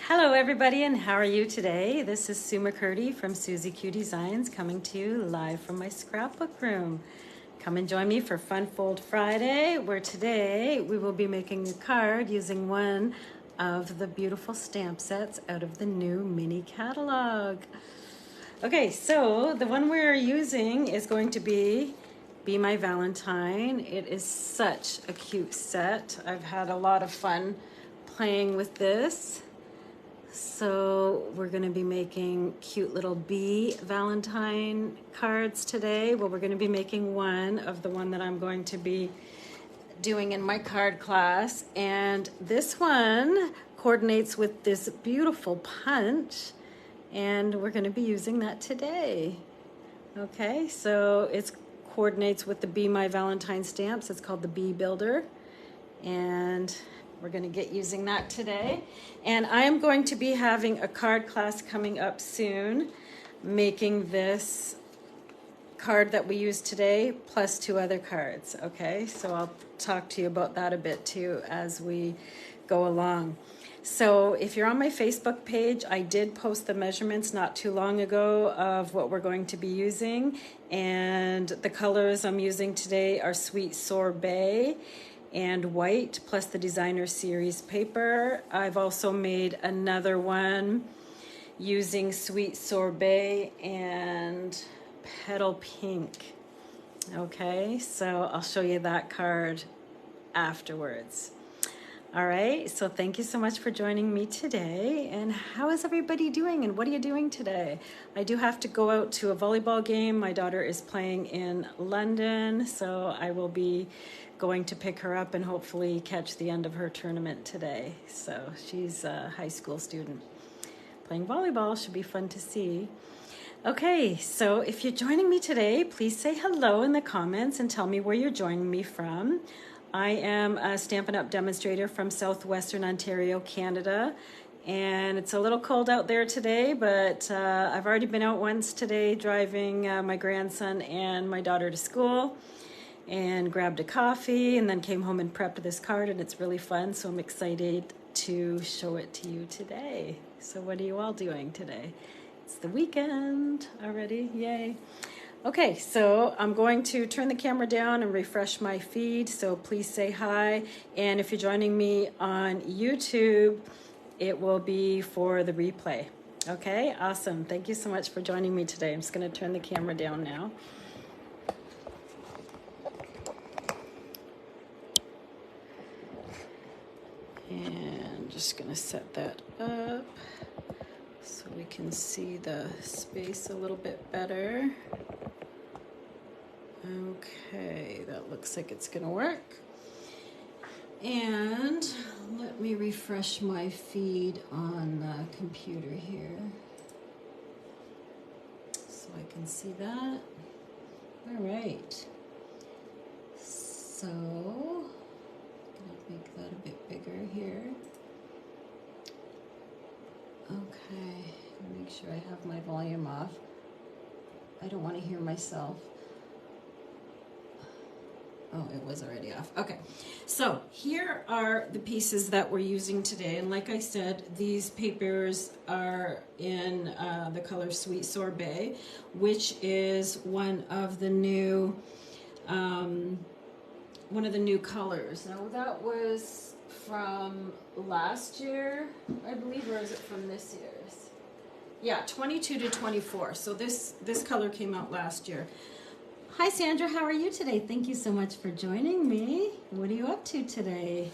Hello everybody, and how are you today? This is Sue McCurdy from Susie Q Designs coming to you live from my scrapbook room. Come and join me for Fun Fold Friday, where today we will be making a card using one of the beautiful stamp sets out of the new mini catalog. Okay, so the one we're using is going to be My Valentine. It is such a cute set. I've had a lot of fun playing with this. So we're going to be making cute little Bee Valentine cards today. Well, we're going to be making one of the one that I'm going to be doing in my card class. And this one coordinates with this beautiful punch. And we're going to be using that today. Okay, so it coordinates with the Bee My Valentine stamps. It's called the Bee Builder. And we're going to get using that today. And I am going to be having a card class coming up soon, making this card that we use today plus 2 other cards. Okay, so I'll talk to you about that a bit too as we go along. So if you're on my Facebook page, I did post the measurements not too long ago of what we're going to be using. And the colors I'm using today are Sweet Sorbet and white, plus the designer series paper. I've also made another one using Sweet Sorbet and Petal Pink. Okay, so I'll show you that card afterwards. All right, so thank you so much for joining me today. And how is everybody doing, and what are you doing today? I do have to go out to a volleyball game. My daughter is playing in London, so I will be going to pick her up and hopefully catch the end of her tournament today. So she's a high school student. Playing volleyball should be fun to see. Okay, so if you're joining me today, please say hello in the comments and tell me where you're joining me from. I am a Stampin' Up! Demonstrator from Southwestern Ontario, Canada. And it's a little cold out there today, but I've already been out once today driving my grandson and my daughter to school, and grabbed a coffee and then came home and prepped this card, and it's really fun, so I'm excited to show it to you today. So what are you all doing today? It's the weekend already, yay. Okay, so I'm going to turn the camera down and refresh my feed, so please say hi. And if you're joining me on YouTube, it will be for the replay. Okay, awesome. Thank you so much for joining me today. I'm just going to turn the camera down now. And just going to set that up so we can see the space a little bit better. Okay, that looks like it's going to work. And let me refresh my feed on the computer here so I can see that. All right. So make that a bit bigger here. Okay, make sure I have my volume off. I don't want to hear myself. Oh, it was already off. Okay, so here are the pieces that we're using today. And like I said, these papers are in the color Sweet Sorbet, which is one of the new colors. Now that was from last year, I believe, or is it from this year's? Yeah, 22 to 24. So this color came out last year. Hi Sandra, how are you today? Thank you so much for joining me. What are you up to today?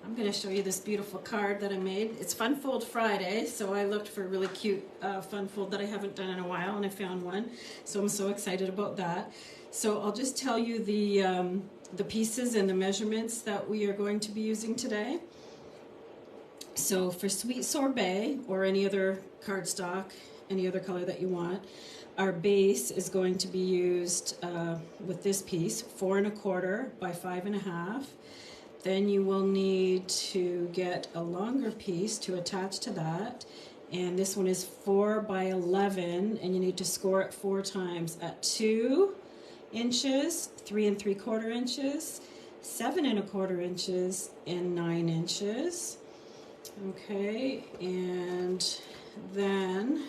I'm going to show you this beautiful card that I made. It's Fun Fold Friday, so I looked for a really cute fun fold that I haven't done in a while, and I found one. So I'm so excited about that. So I'll just tell you the pieces and the measurements that we are going to be using today. So for Sweet Sorbet, or any other cardstock, any other color that you want, our base is going to be used with this piece, 4 1/4 by 5 1/2. Then you will need to get a longer piece to attach to that. And this one is 4 by 11, and you need to score it 4 times at 2 inches, 3 3/4 inches, 7 1/4 inches, and 9 inches. Okay, and then,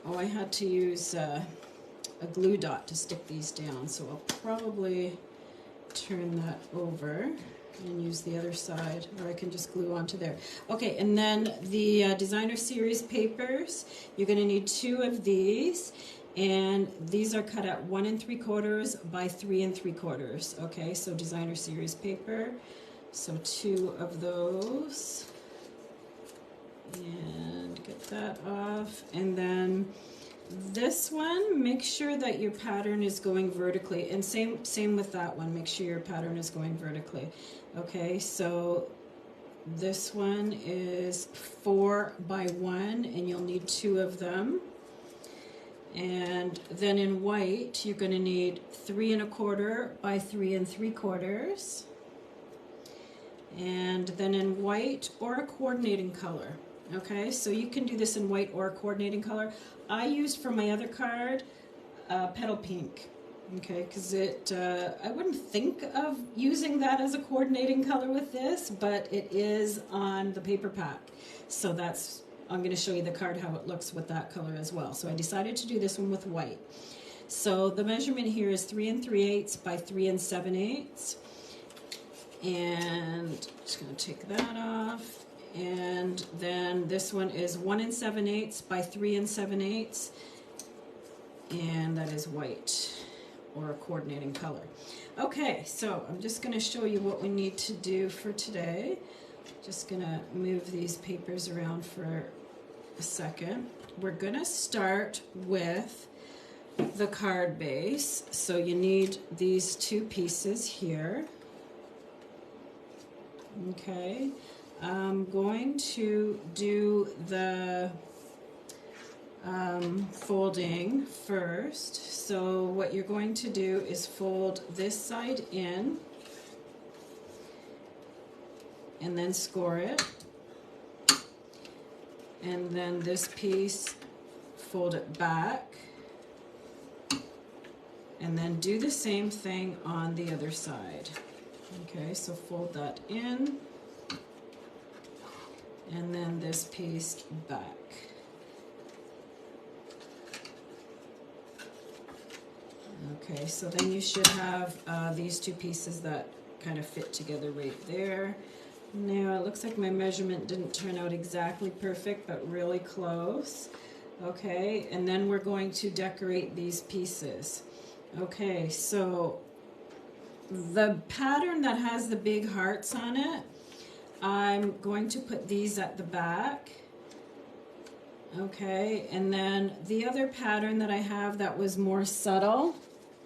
oh, I had to use a glue dot to stick these down, so I'll probably turn that over and use the other side, or I can just glue onto there. Okay, and then the designer series papers, you're going to need 2 of these, and these are cut at 1 3/4 by 3 3/4. Okay, so designer series paper, so 2 of those, and get that off. And then this one, make sure that your pattern is going vertically, and same with that one, make sure your pattern is going vertically. Okay, so this one is 4 by 1, and you'll need 2 of them. And then in white, you're going to need 3 1/4 by 3 3/4. And then in white or a coordinating color. Okay, so you can do this in white or a coordinating color. I used for my other card petal pink, okay, because I wouldn't think of using that as a coordinating color with this, but it is on the paper pack. So that's, I'm going to show you the card how it looks with that color as well. So I decided to do this one with white. So the measurement here is 3 3/8 by 3 7/8. And I'm just going to take that off. And then this one is 1 7/8 by 3 7/8, and that is white or a coordinating color. Okay, so I'm just going to show you what we need to do for today. Just going to move these papers around for a second. We're going to start with the card base. So you need these 2 pieces here. Okay. I'm going to do the folding first. So what you're going to do is fold this side in and then score it, and then this piece, fold it back, and then do the same thing on the other side. Okay, so fold that in, and then this piece back. Okay, so then you should have these 2 pieces that kind of fit together right there. Now it looks like my measurement didn't turn out exactly perfect, but really close. Okay, and then we're going to decorate these pieces. Okay, so the pattern that has the big hearts on it, I'm going to put these at the back. Okay, and then the other pattern that I have that was more subtle,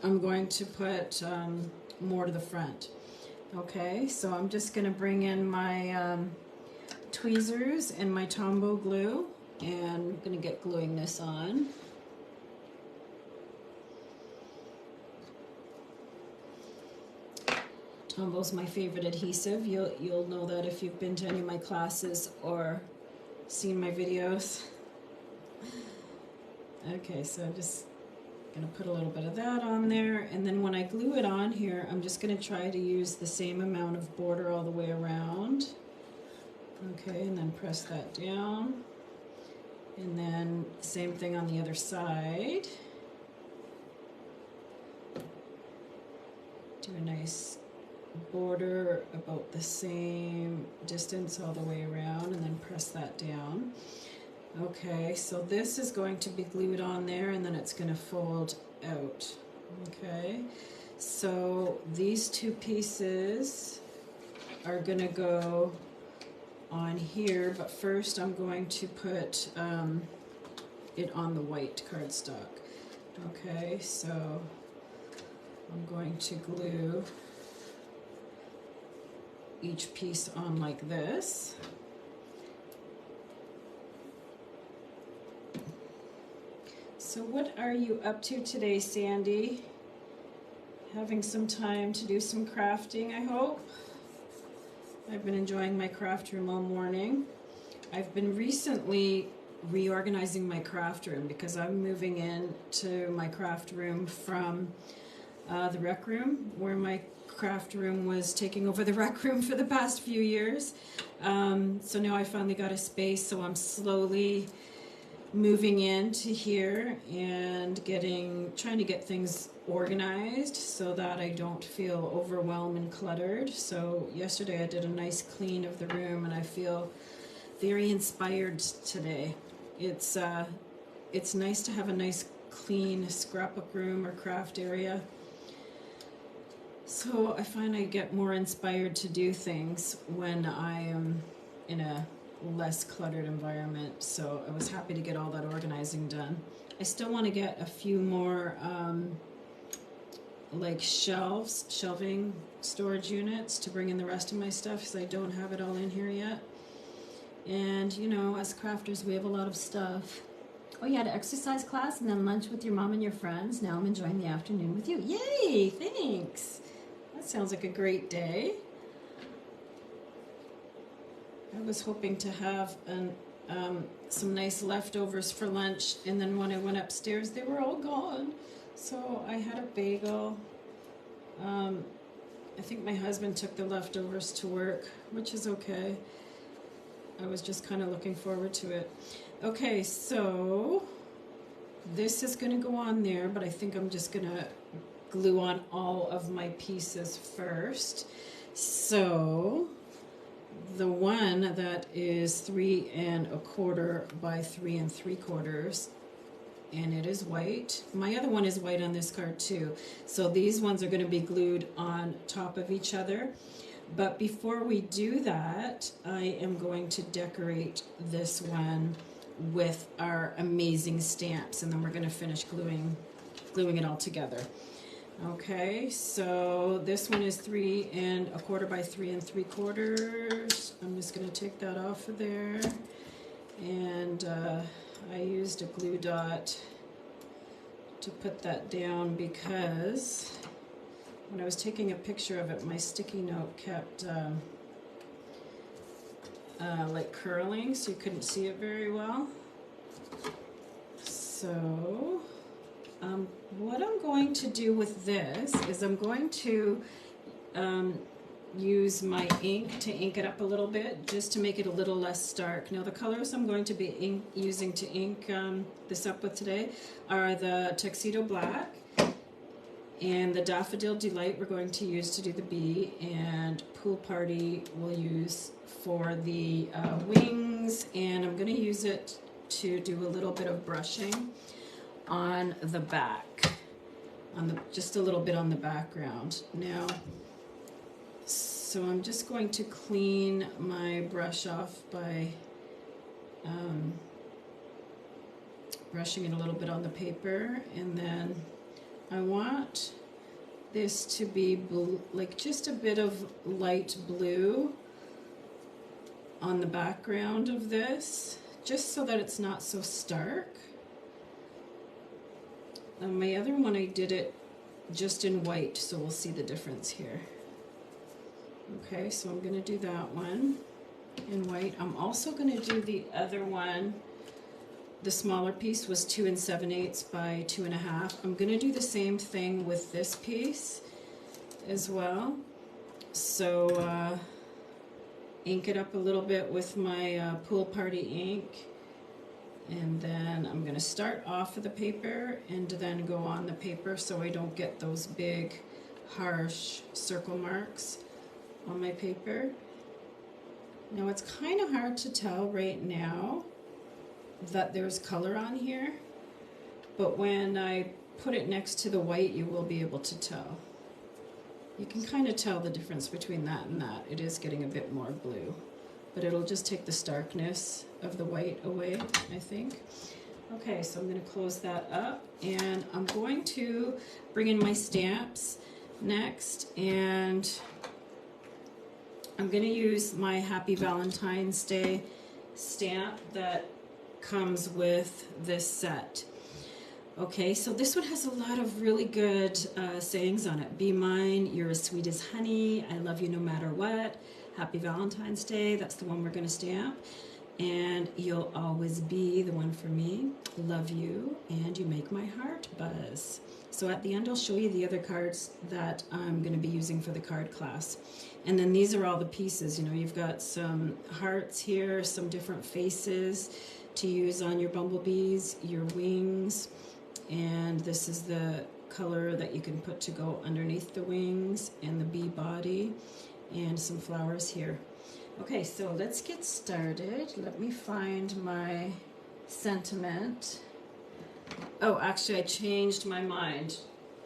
I'm going to put more to the front. Okay, so I'm just going to bring in my tweezers and my Tombow Glue, and I'm going to get gluing this on. Tombow's my favorite adhesive. You'll know that if you've been to any of my classes or seen my videos. Okay, so I'm just going to put a little bit of that on there, and then when I glue it on here, I'm just going to try to use the same amount of border all the way around. Okay, and then press that down, and then same thing on the other side. Do a nice border about the same distance all the way around, and then press that down. Okay, so this is going to be glued on there, and then it's going to fold out. Okay, so these 2 pieces are going to go on here, but first I'm going to put it on the white cardstock. Okay, so I'm going to glue each piece on like this. So what are you up to today, Sandy? Having some time to do some crafting, I hope. I've been enjoying my craft room all morning. I've been recently reorganizing my craft room because I'm moving in to my craft room from the rec room where my craft room was taking over the rec room for the past few years. So now I finally got a space, so I'm slowly moving into here and trying to get things organized so that I don't feel overwhelmed and cluttered. So yesterday I did a nice clean of the room and I feel very inspired today. It's nice to have a nice clean scrapbook room or craft area. So I find I get more inspired to do things when I am in a less cluttered environment. So I was happy to get all that organizing done. I still want to get a few more like shelving storage units to bring in the rest of my stuff because I don't have it all in here yet. And you know, as crafters, we have a lot of stuff. Oh, you had an exercise class and then lunch with your mom and your friends. Now I'm enjoying the afternoon with you. Yay, thanks. That sounds like a great day. I was hoping to have some nice leftovers for lunch, and then when I went upstairs, they were all gone. So I had a bagel. I think my husband took the leftovers to work, which is okay. I was just kind of looking forward to it. Okay, so this is going to go on there, but I think I'm just going to glue on all of my pieces first. So the one that is 3 1/4 by 3 3/4, and it is white. My other one is white on this card too. So these ones are going to be glued on top of each other. But before we do that, I am going to decorate this one with our amazing stamps, and then we're going to finish gluing it all together. Okay, so this one is 3 1/4 by 3 3/4. I'm just going to take that off of there, and I used a glue dot to put that down because when I was taking a picture of it, my sticky note kept like curling, so you couldn't see it very well. So what I'm going to do with this is I'm going to use my ink to ink it up a little bit, just to make it a little less stark. Now the colors I'm going to be using to ink this up with today are the Tuxedo Black and the Daffodil Delight we're going to use to do the bee, and Pool Party we'll use for the wings, and I'm going to use it to do a little bit of brushing on the back, just a little bit on the background. Now, so I'm just going to clean my brush off by brushing it a little bit on the paper, and then I want this to be blue, like just a bit of light blue on the background of this, just so that it's not so stark. My other one, I did it just in white, so we'll see the difference here. Okay, so I'm going to do that one in white. I'm also going to do the other one. The smaller piece was 2 7/8 by 2 1/2. I'm going to do the same thing with this piece as well. So ink it up a little bit with my Pool Party ink, and then I'm going to start off of the paper and then go on the paper so I don't get those big harsh circle marks on my paper. Now it's kind of hard to tell right now that there's color on here, but when I put it next to the white, you will be able to tell. You can kind of tell the difference between that and that. It is getting a bit more blue, but it'll just take the starkness of the white away, I think. Okay, so I'm going to close that up, and I'm going to bring in my stamps next, and I'm going to use my Happy Valentine's Day stamp that comes with this set. Okay, so this one has a lot of really good sayings on it. Be mine, you're as sweet as honey, I love you no matter what, Happy Valentine's Day, that's the one we're going to stamp. And you'll always be the one for me. Love you, and you make my heart buzz. So at the end, I'll show you the other cards that I'm going to be using for the card class. And then these are all the pieces. You know, you've got some hearts here, some different faces to use on your bumblebees, your wings, and this is the color that you can put to go underneath the wings, and the bee body, and some flowers here. Okay, so let's get started. Let me find my sentiment. Oh, actually I changed my mind.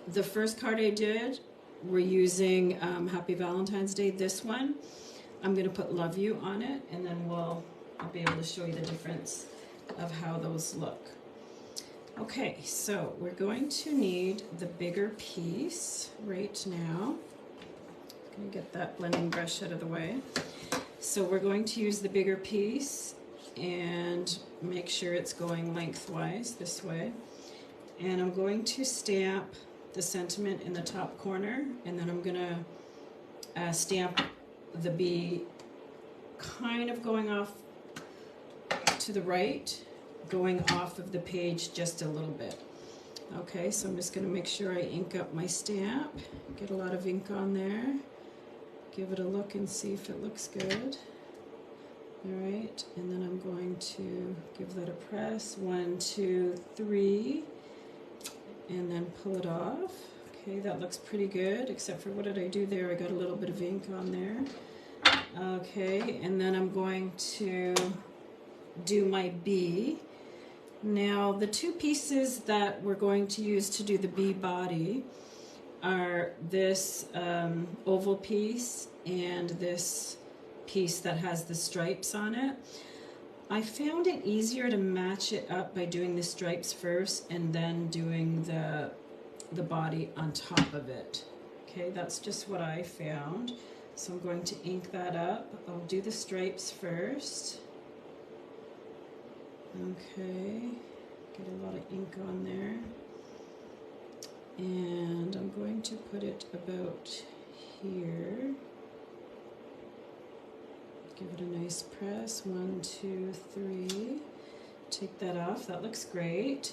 The first card I did, we're using Happy Valentine's Day. This one, I'm gonna put Love You on it, and then I'll be able to show you the difference of how those look. Okay, so we're going to need the bigger piece right now. I'm gonna get that blending brush out of the way. So we're going to use the bigger piece and make sure it's going lengthwise this way. And I'm going to stamp the sentiment in the top corner, and then I'm gonna stamp the bee kind of going off to the right, going off of the page just a little bit. Okay, so I'm just gonna make sure I ink up my stamp, get a lot of ink on there. Give it a look and see if it looks good. All right, and then I'm going to give that a press. 1, 2, 3, and then pull it off. Okay, that looks pretty good, except for what did I do there? I got a little bit of ink on there. Okay, and then I'm going to do my bee. Now, the two pieces that we're going to use to do the bee body are this oval piece and this piece that has the stripes on it. I found it easier to match it up by doing the stripes first and then doing the body on top of it. Okay, that's just what I found. So I'm going to ink that up. I'll do the stripes first. Okay, get a lot of ink on there. And I'm going to put it about here. Give it a nice press. 1, 2, 3. Take that off. That looks great.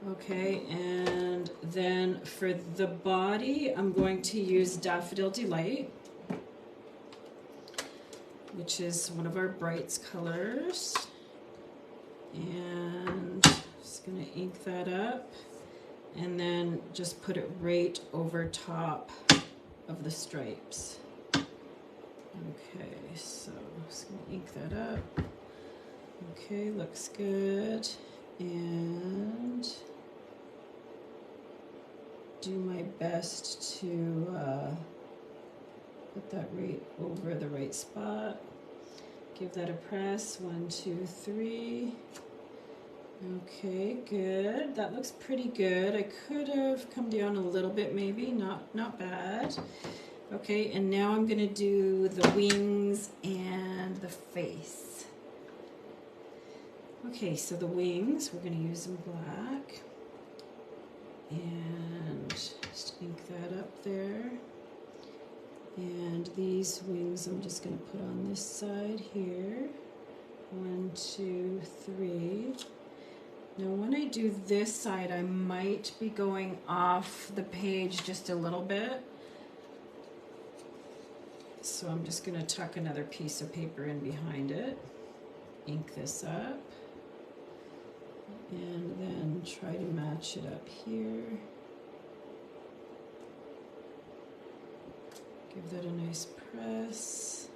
Okay, and then for the body, I'm going to use Daffodil Delight, which is one of our brights colors. And just going to ink that up. And then just put it right over top of the stripes. Okay, so I'm just gonna ink that up. Okay, looks good. And do my best to put that right over the right spot. Give that a press. 1, 2, 3. Okay, good. That looks pretty good. I could have come down a little bit maybe, not bad. Okay, and now I'm gonna do the wings and the face. Okay, so the wings, we're gonna use them black. And just ink that up there. And these wings I'm just gonna put on this side here. 1, 2, 3. Now when I do this side, I might be going off the page just a little bit. So I'm just going to tuck another piece of paper in behind it, ink this up, and then try to match it up here. Give that a nice press.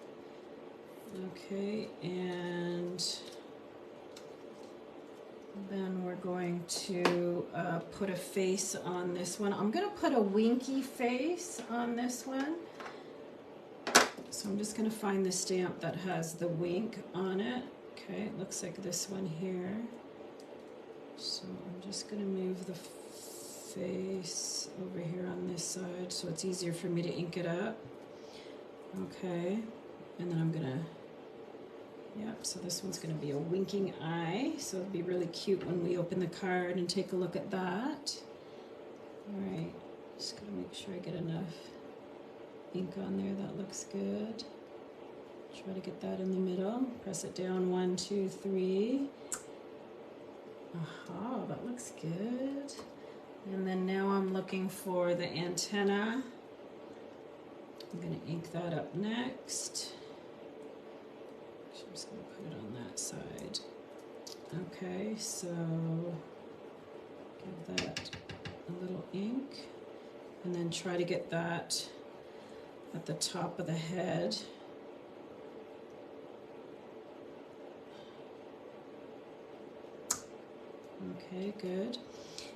Okay, and then we're going to put a face on this one. I'm going to put a winky face on this one. So I'm just going to find the stamp that has the wink on it. Okay, it looks like this one here. So I'm just going to move the face over here on this side so it's easier for me to ink it up. Okay, and then I'm going to yep, so this one's going to be a winking eye, so it'll be really cute when we open the card and take a look at that. All right, just going to make sure I get enough ink on there. That looks good. Try to get that in the middle. Press it down, 1, 2, 3. Aha, that looks good. And then now I'm looking for the antenna. I'm going to ink that up next. Actually, I'm just going to put it on that side. Okay, so give that a little ink, and then try to get that at the top of the head. Okay, good.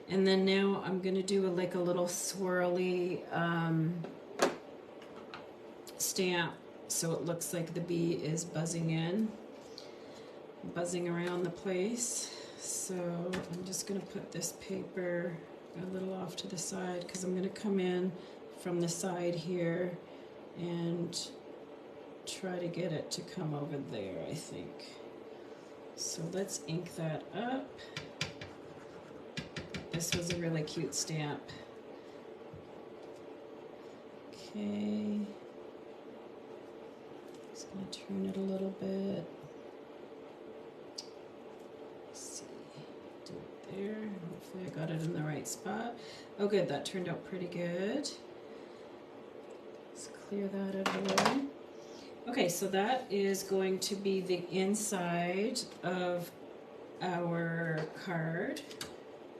And then now I'm going to do like a little swirly stamp, so it looks like the bee is buzzing around the place. So I'm just going to put this paper a little off to the side because I'm going to come in from the side here and try to get it to come over there, I think. So let's ink that up. This was a really cute stamp. Okay. Just going to turn it a little bit. Let's see. Do it there. Hopefully I got it in the right spot. Oh good, that turned out pretty good. Let's clear that out of the way. Okay, so that is going to be the inside of our card.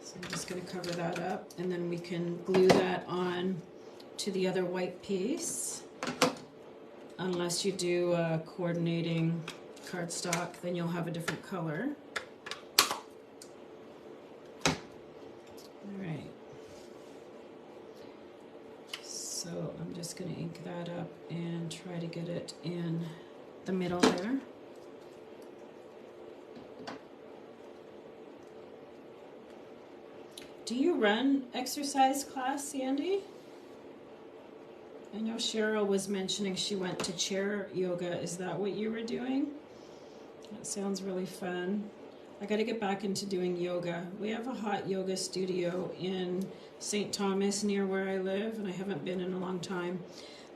So I'm just going to cover that up, and then we can glue that on to the other white piece. Unless you do a coordinating cardstock, then you'll have a different color. All right. So I'm just going to ink that up and try to get it in the middle there. Do you run exercise class, Sandy? I know Cheryl was mentioning she went to chair yoga. Is that what you were doing? That sounds really fun. I got to get back into doing yoga. We have a hot yoga studio in St. Thomas near where I live, and I haven't been in a long time,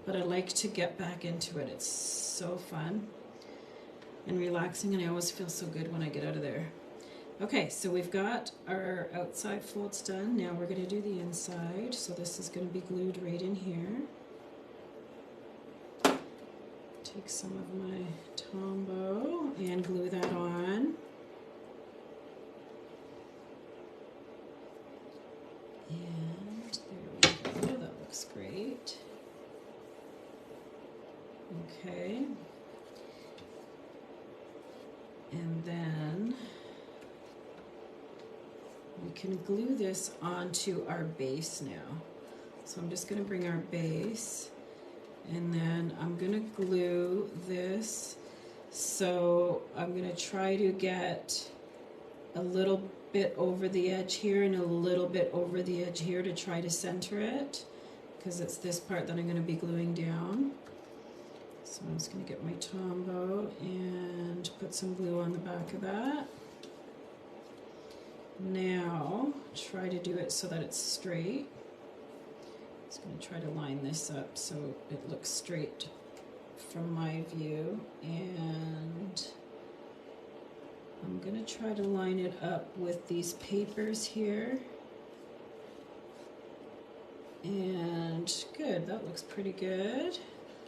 but I like to get back into it. It's so fun and relaxing, and I always feel so good when I get out of there. Okay, so we've got our outside folds done. Now we're going to do the inside. So this is going to be glued right in here. Take some of my Tombow and glue that on. And there we go. That looks great. Okay. And then we can glue this onto our base now. So I'm just going to bring our base, and then I'm going to glue this. So I'm going to try to get a little bit over the edge here and a little bit over the edge here to try to center it, because it's this part that I'm going to be gluing down. So I'm just going to get my Tombow and put some glue on the back of that. Now, try to do it so that it's straight. I'm just going to try to line this up so it looks straight from my view. And I'm going to try to line it up with these papers here. And good, that looks pretty good.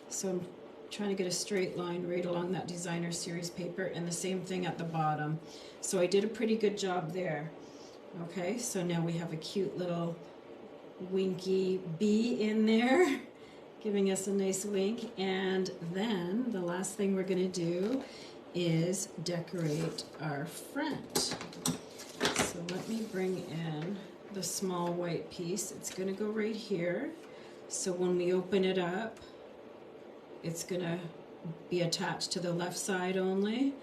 So I'm trying to get a straight line right along that designer series paper, and the same thing at the bottom. So I did a pretty good job there. Okay, so now we have a cute little winky bee in there, giving us a nice wink. And then the last thing we're going to do is decorate our front. So let me bring in the small white piece. It's going to go right here. So when we open it up, it's going to be attached to the left side only,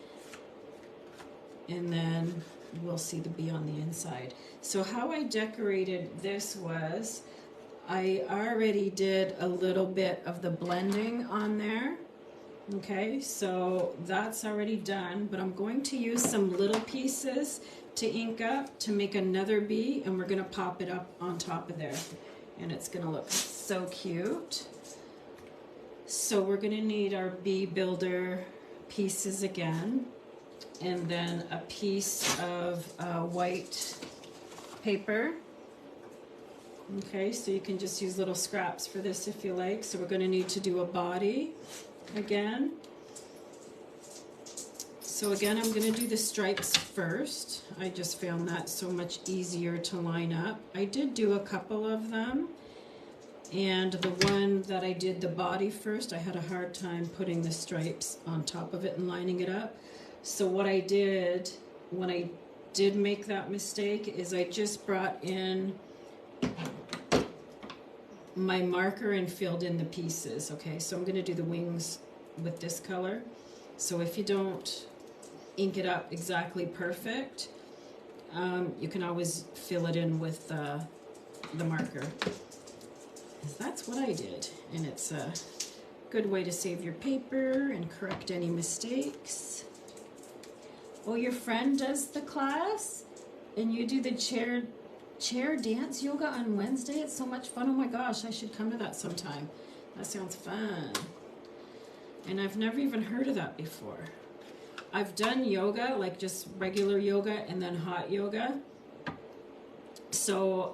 and then we'll see the bee on the inside. So how I decorated this was, I already did a little bit of the blending on there. Okay, so that's already done, but I'm going to use some little pieces to ink up to make another bee, and we're going to pop it up on top of there, and it's going to look so cute. So we're going to need our bee builder pieces again, and then a piece of white paper. Okay, so you can just use little scraps for this if you like. So we're going to need to do a body again. So again, I'm going to do the stripes first. I just found that so much easier to line up. I did do a couple of them, and the one that I did the body first, I had a hard time putting the stripes on top of it and lining it up. So what I did when I did make that mistake is I just brought in my marker and filled in the pieces. Okay, so I'm going to do the wings with this color. So if you don't ink it up exactly perfect, you can always fill it in with the marker. That's what I did, and it's a good way to save your paper and correct any mistakes. Oh, your friend does the class and you do the chair dance yoga on Wednesday. It's so much fun. Oh my gosh, I should come to that sometime. That sounds fun. And I've never even heard of that before. I've done yoga, like just regular yoga and then hot yoga. So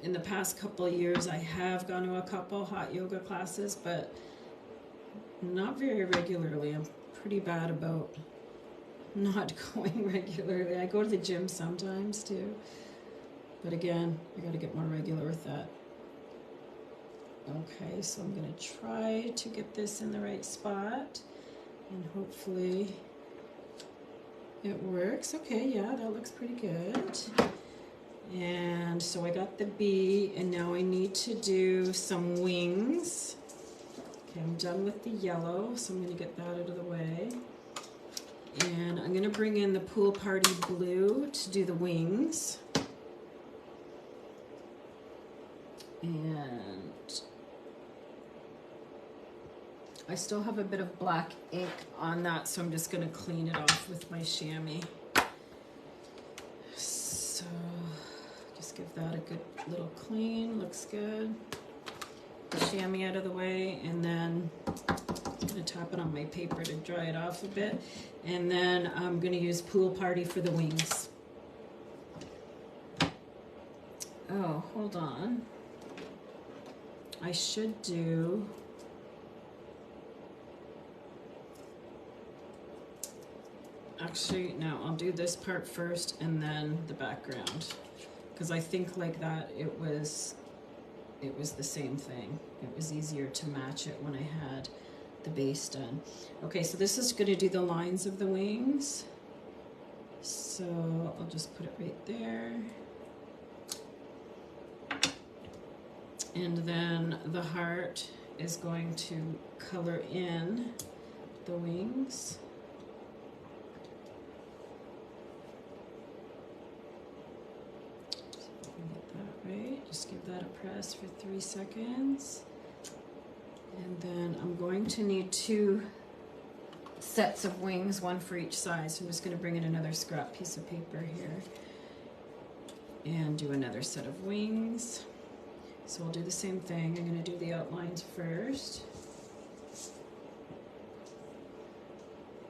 in the past couple of years, I have gone to a couple hot yoga classes, but not very regularly. I'm pretty bad about not going regularly. I go to the gym sometimes too. But again, I got to get more regular with that. Okay, so I'm going to try to get this in the right spot, and hopefully it works. Okay, yeah, that looks pretty good. And so I got the bee, and now I need to do some wings. Okay, I'm done with the yellow, so I'm going to get that out of the way. And I'm going to bring in the Pool Party Blue to do the wings. And I still have a bit of black ink on that, so I'm just going to clean it off with my chamois. So just give that a good little clean. Looks good. The chamois out of the way, and then I'm going to tap it on my paper to dry it off a bit. And then I'm going to use Pool Party for the wings. Oh, hold on. I should do actually, no, I'll do this part first and then the background, because I think like that it was the same thing. It was easier to match it when I had the base done. Okay, so this is going to do the lines of the wings, so I'll just put it right there. And then the heart is going to color in the wings. So if I can get that right, just give that a press for 3 seconds. And then I'm going to need 2 sets of wings, 1 for each side. So I'm just going to bring in another scrap piece of paper here and do another set of wings. So I'll do the same thing. I'm going to do the outlines first.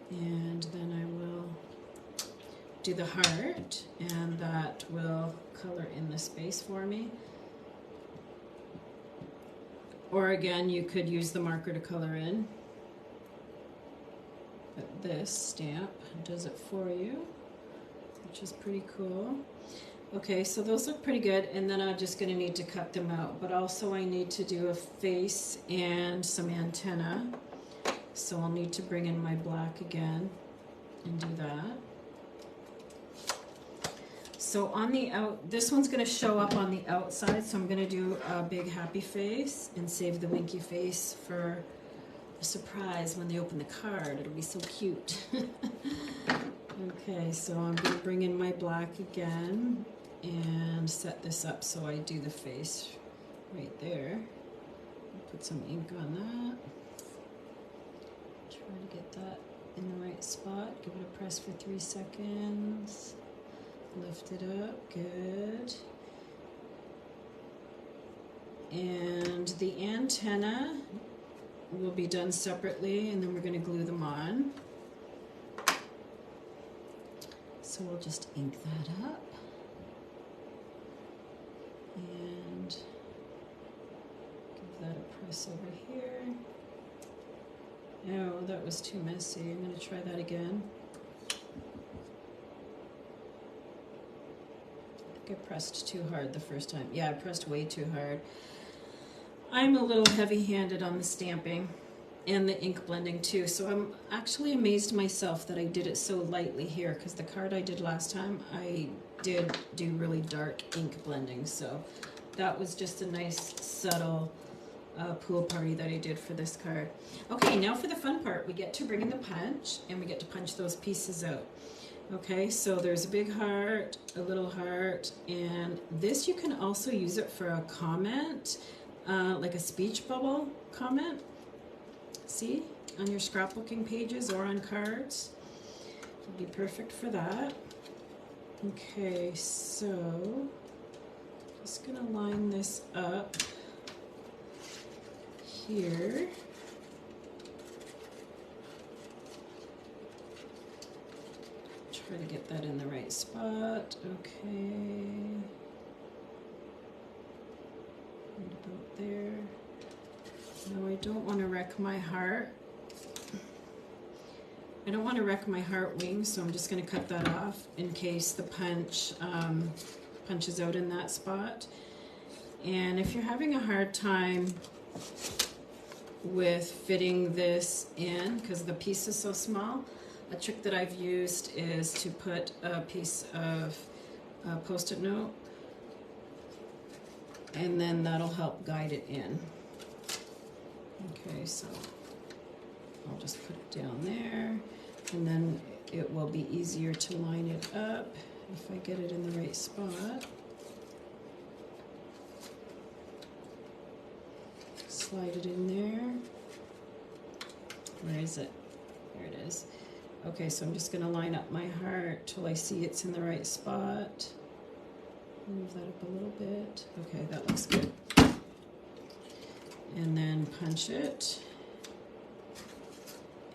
And then I will do the heart, and that will color in the space for me. Or again, you could use the marker to color in. But this stamp does it for you, which is pretty cool. Okay, so those look pretty good, and then I'm just going to need to cut them out. But also I need to do a face and some antenna. So I'll need to bring in my black again and do that. So on the this one's going to show up on the outside, so I'm going to do a big happy face and save the winky face for a surprise when they open the card. It'll be so cute. Okay, so I'm going to bring in my black again and set this up so I do the face right there. Put some ink on that. Try to get that in the right spot. Give it a press for 3 seconds. Lift it up, good. And the antenna will be done separately, and then we're going to glue them on. So we'll just ink that up. And give that a press over here. Oh, that was too messy. I'm going to try that again. I think I pressed too hard the first time. Yeah, I pressed way too hard. I'm a little heavy-handed on the stamping and the ink blending too, so I'm actually amazed myself that I did it so lightly here, because the card I did last time, I did do really dark ink blending, so that was just a nice, subtle pool party that I did for this card. Okay, now for the fun part. We get to bring in the punch, and we get to punch those pieces out. Okay, so there's a big heart, a little heart, and this you can also use it for a comment, like a speech bubble comment. See, on your scrapbooking pages or on cards. It'll be perfect for that. Okay, so just gonna line this up here. Try to get that in the right spot. Okay. And about there. No, I don't want to wreck my heart. I don't want to wreck my heart wing, so I'm just going to cut that off in case the punch punches out in that spot. And if you're having a hard time with fitting this in because the piece is so small, a trick that I've used is to put a piece of Post-it note, and then that'll help guide it in. Okay, so I'll just put it down there, and then it will be easier to line it up if I get it in the right spot. Slide it in there. Where is it? There it is. Okay, so I'm just going to line up my heart till I see it's in the right spot. Move that up a little bit. Okay, that looks good. And then punch it.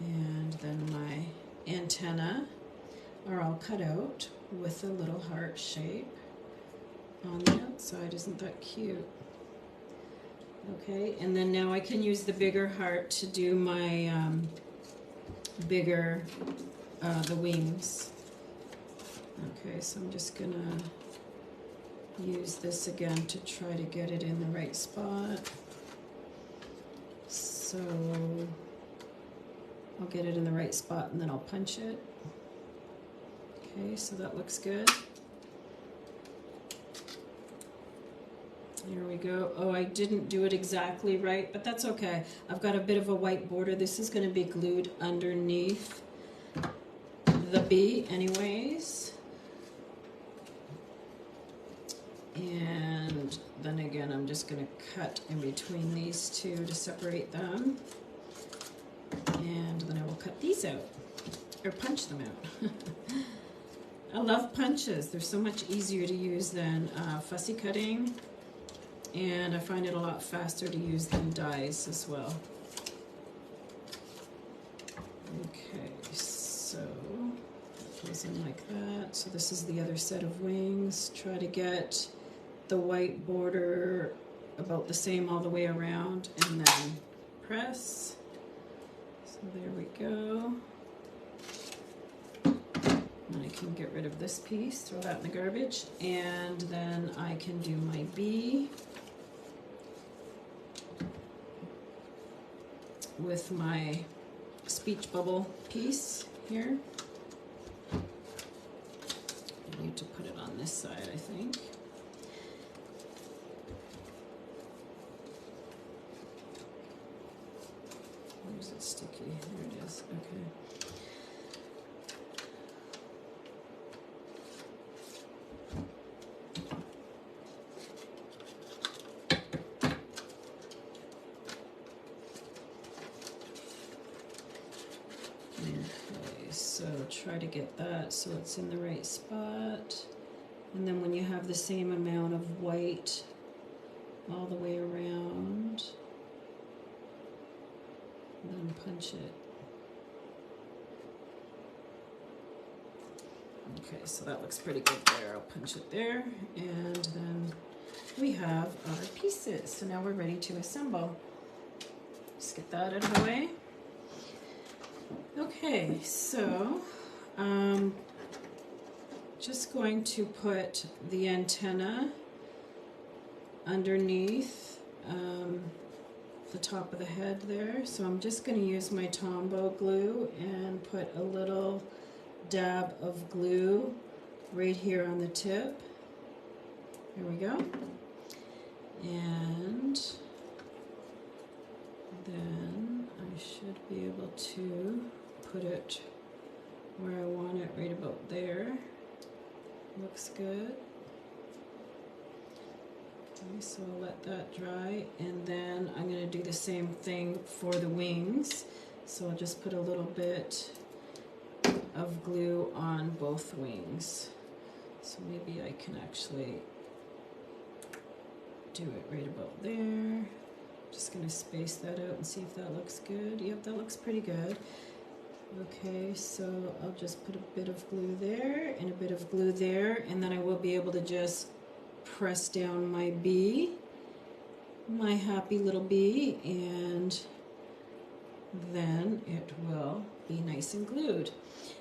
And then my antenna are all cut out with a little heart shape on the outside. Isn't that cute? Okay, and then now I can use the bigger heart to do my bigger, the wings. Okay, so I'm just gonna use this again to try to get it in the right spot. So I'll get it in the right spot and then I'll punch it. Okay, so that looks good. Here we go. Oh, I didn't do it exactly right, but that's okay. I've got a bit of a white border. This is going to be glued underneath the bee anyways. And then again, I'm just going to cut in between these two to separate them. And then I will cut these out, or punch them out. I love punches. They're so much easier to use than fussy cutting. And I find it a lot faster to use than dies as well. Okay, so it goes in like that. So this is the other set of wings. Try to get the white border about the same all the way around, and then press. So there we go. And I can get rid of this piece, throw that in the garbage, and then I can do my bee with my speech bubble piece here. I need to put it on this side, I think. Where's it sticky? There it is. Okay. So try to get that so it's in the right spot. And then when you have the same amount of white all the way around, and then punch it. Okay, so that looks pretty good there. I'll punch it there, and then we have our pieces. So now we're ready to assemble. Just get that out of the way. Okay, so just going to put the antenna underneath the top of the head there. So I'm just going to use my Tombow glue and put a little dab of glue right here on the tip. There we go. And then I should be able to put it where I want it, right about there. Looks good. Okay, so I'll let that dry, and then I'm going to do the same thing for the wings. So I'll just put a little bit of glue on both wings. So maybe I can actually do it right about there. Just going to space that out and see if that looks good. Yep, that looks pretty good. Okay, so I'll just put a bit of glue there and a bit of glue there, and then I will be able to just press down my bee, my happy little bee, and then it will be nice and glued.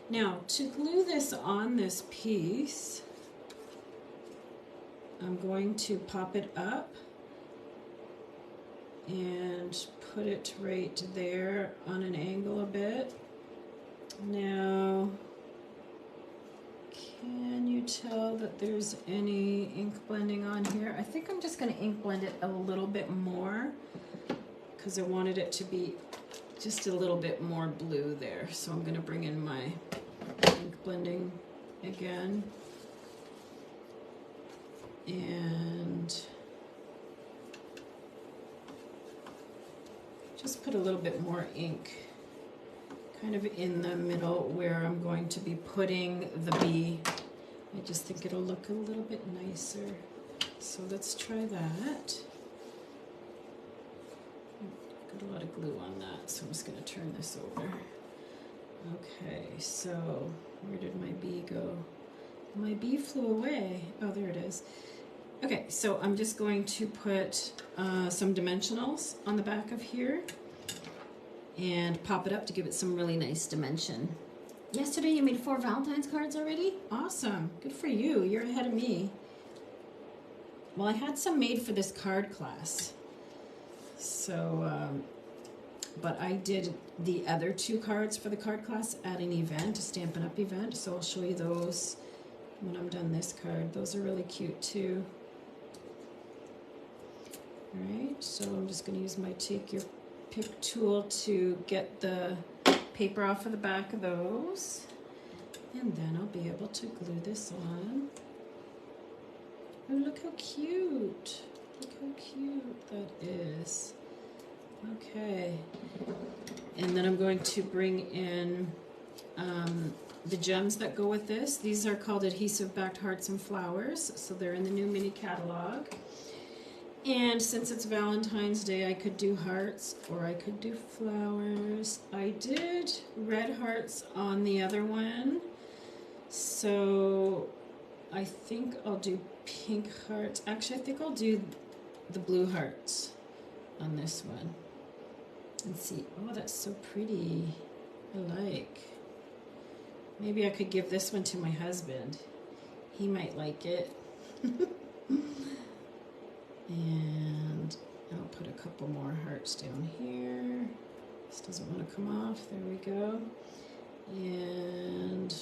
Now, to glue this on this piece, I'm going to pop it up and put it right there on an angle a bit. Now, can you tell that there's any ink blending on here? I think I'm just going to ink blend it a little bit more because I wanted it to be just a little bit more blue there. So I'm going to bring in my ink blending again and just put a little bit more ink kind of in the middle where I'm going to be putting the bee. I just think it'll look a little bit nicer. So let's try that. Got a lot of glue on that, so I'm just going to turn this over. Okay, so where did my bee go? My bee flew away. Oh, there it is. Okay, so I'm just going to put some dimensionals on the back of here and pop it up to give it some really nice dimension. Yesterday you made 4 Valentine's cards already? Awesome. Good for you. You're ahead of me. Well, I had some made for this card class. So, but I did the other 2 cards for the card class at an event, a Stampin' Up event. So I'll show you those when I'm done this card. Those are really cute too. All right, so I'm just going to use my Take Your Pick tool to get the paper off of the back of those, and then I'll be able to glue this on. Oh, look how cute! Look how cute that is. Okay, and then I'm going to bring in the gems that go with this. These are called Adhesive-Backed Hearts and Flowers, so they're in the new mini catalog. And since it's Valentine's Day, I could do hearts or I could do flowers. I did red hearts on the other one, so I think I'll do pink hearts. Actually, I think I'll do the blue hearts on this one. And see, oh, that's so pretty. I like. Maybe I could give this one to my husband. He might like it. And I'll put a couple more hearts down here. This doesn't want to come off. There we go. And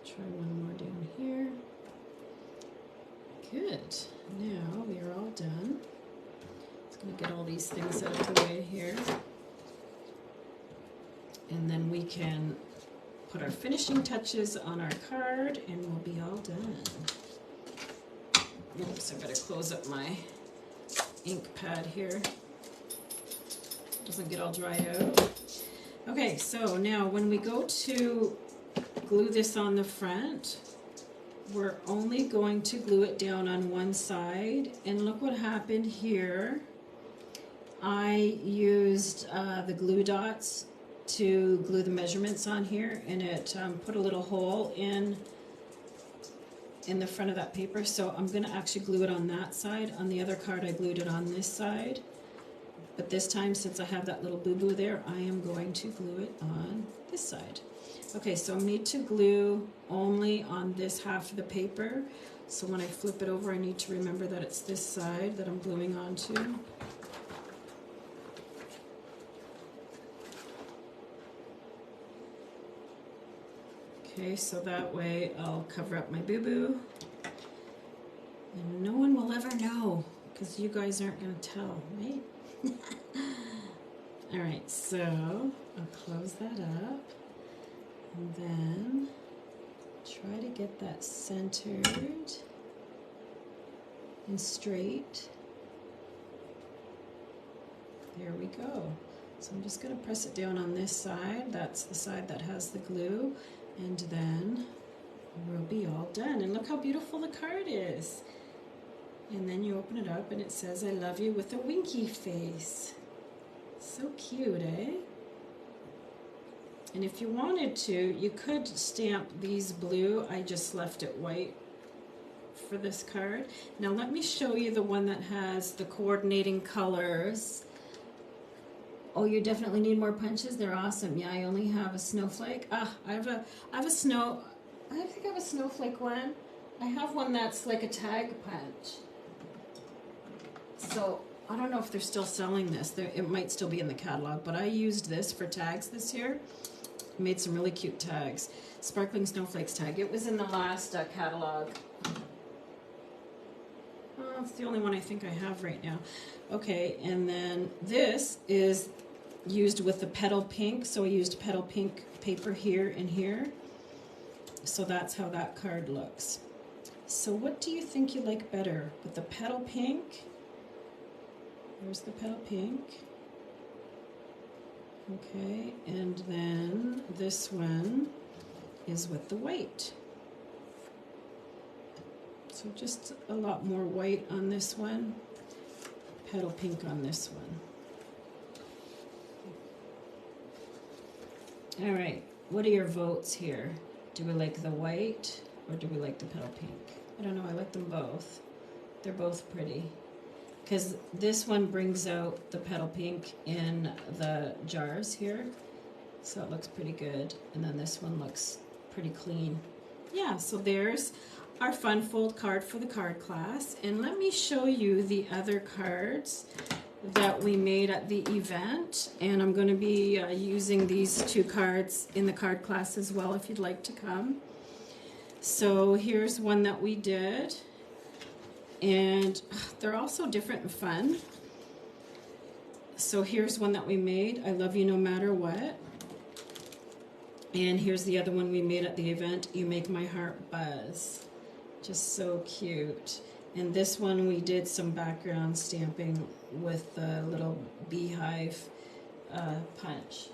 try one more down here. Good. Now we are all done. Just going to get all these things out of the way here. And then we can put our finishing touches on our card and we'll be all done. Oops, I better close up my ink pad here. Doesn't get all dried out. Okay, so now when we go to glue this on the front, we're only going to glue it down on one side, and look what happened here. I used the glue dots to glue the measurements on here, and it put a little hole in the front of that paper, so I'm going to actually glue it on that side. On the other card I glued it on this side, but this time, since I have that little boo-boo there, I am going to glue it on this side. Okay, so I need to glue only on this half of the paper, so when I flip it over I need to remember that it's this side that I'm gluing onto. Okay, so that way I'll cover up my boo-boo and no one will ever know because you guys aren't going to tell, right? Alright, so I'll close that up and then try to get that centered and straight. There we go. So I'm just going to press it down on this side. That's the side that has the glue. And then we'll be all done. And look how beautiful the card is. And then you open it up and it says, I love you with a winky face. So cute, eh? And if you wanted to, you could stamp these blue. I just left it white for this card. Now let me show you the one that has the coordinating colors. Oh, you definitely need more punches. They're awesome. Yeah, I only have a snowflake. I think I have a snowflake one. I have one that's like a tag punch. So I don't know if they're still selling this. It might still be in the catalog, but I used this for tags this year. Made some really cute tags. Sparkling Snowflakes tag. It was in the last catalog. Oh, it's the only one I think I have right now. Okay, and then this is used with the petal pink. So I used petal pink paper here and here. So that's how that card looks. So what do you think you like better? With the petal pink? There's the petal pink. Okay, and then this one is with the white. So just a lot more white on this one, petal pink on this one. All right, what are your votes here? Do we like the white or do we like the petal pink? I don't know, I like them both. They're both pretty. Because this one brings out the petal pink in the jars here. So it looks pretty good. And then this one looks pretty clean. Yeah, so there's our fun fold card for the card class. And let me show you the other cards that we made at the event. And I'm going to be using these two cards in the card class as well if you'd like to come. So here's one that we did. And they're also different and fun. So here's one that we made, I love you no matter what. And here's the other one we made at the event, you make my heart buzz. Just so cute. And this one we did some background stamping with the little beehive punch.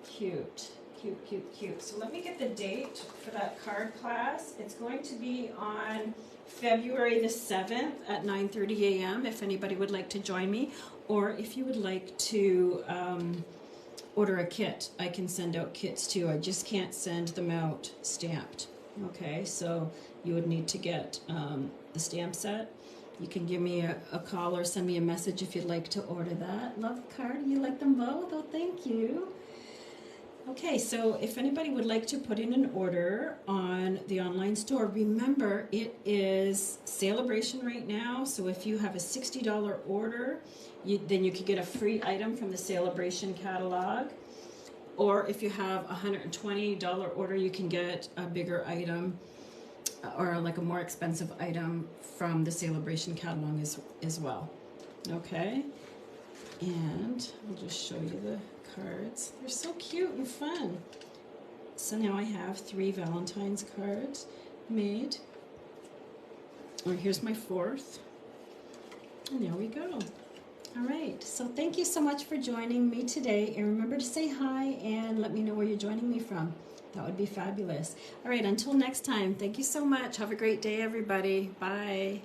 Cute, cute, cute, cute. So let me get the date for that card class. It's going to be on February the 7th at 9:30 a.m. if anybody would like to join me, or if you would like to order a kit, I can send out kits too. I just can't send them out stamped. Okay, so you would need to get the stamp set. You can give me a call or send me a message if you'd like to order that. Love the card. You like them both? Oh, thank you. Okay, so if anybody would like to put in an order on the online store, remember it is celebration right now. So if you have a $60 order, then you could get a free item from the celebration catalog. Or if you have a $120 order, you can get a bigger item or like a more expensive item from the celebration catalog as well. Okay, and I'll just show you the cards. They're so cute and fun. So now I have 3 Valentine's cards made. And here's my 4th. And there we go. All right, so thank you so much for joining me today. And remember to say hi and let me know where you're joining me from. That would be fabulous. All right, until next time, thank you so much. Have a great day, everybody. Bye.